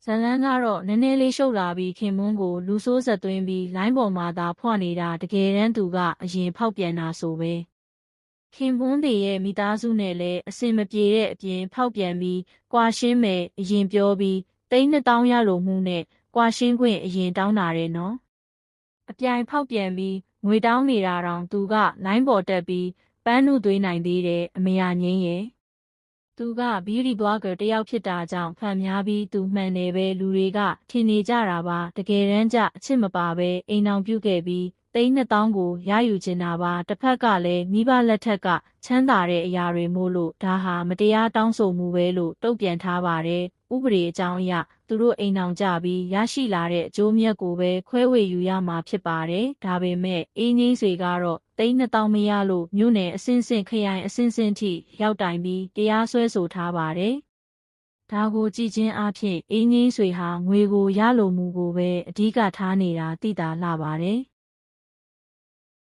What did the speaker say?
ဇလန်းကတော့နည်းနည်းလေးရှုပ်လာပြီးခင်မွန်းကိုလူဆိုးဆက်သွင်းပြီးလိုင်းပေါ်မှာသာဖွနေတာတကယ်တမ်းသူကအရင်ဖောက်ပြန်တာဆိုပဲခင်မွန်းတွေရဲ့မိသားစုနဲ့လည်းအဆင်မပြေတဲ့အပြင်ဖောက်ပြန်ပြီးကွာရှင်းမယ်အရင်ပြောပြီး3,000ရလို့မှုနဲ့ကွာရှင်းခွင့်အရင်တောင်းတာတယ်နော်အပြိုင်ဖောက်ပြန်ပြီးငွေတောင်းနေတာတောင်သူကလိုင်းပေါ်တက်ပြီးပန်းနုသွေးနိုင်သေးတယ်အမေရငင်းရဲ့သူကဘီယူတီဘလော့ဂါတယောက်ဖြစ်တာကြောင့်ဖန်များပြီးသူမှန်တယ်ပဲလူတွေကထင်နေကြတာပါတကယ်တမ်းကျအချစ်မပါပဲအိမ်အောင်ပြုတ်ခဲ့ပြီး3,000ကိုရယူချင်တာပါတစ်ဖက်ကလည်းမိဘလက်ထက်ကချမ်းသာတဲ့အရာတွေမို့လို့ဒါဟာမတရားတောင်းဆိုမှုပဲလို့တုံ့ပြန်ထားပါတယ်ဥပဒေအကြောင်းအရသူတို့အိမ်အောင်ကြပြီးရရှိလာတဲ့အကျိုးမြတ်ကိုပဲခွဲဝေယူရမှာဖြစ်ပါတယ်ဒါပေမဲ့အေးငိမ့်ဆွေကတော့3,000မရလို့မြို့နယ်အဆင့်ဆင့်ခရိုင်အဆင့်ဆင့်ထိရောက်တိုင်ပြီးတရားစွဲဆိုထားပါတယ်ဒါကိုကြည့်ချင်းအဖြစ်အေးငိမ့်ဆွေဟာငွေကိုရလိုမှုကိုပဲအဓိကထားနေတာသိတာလှပါတယ်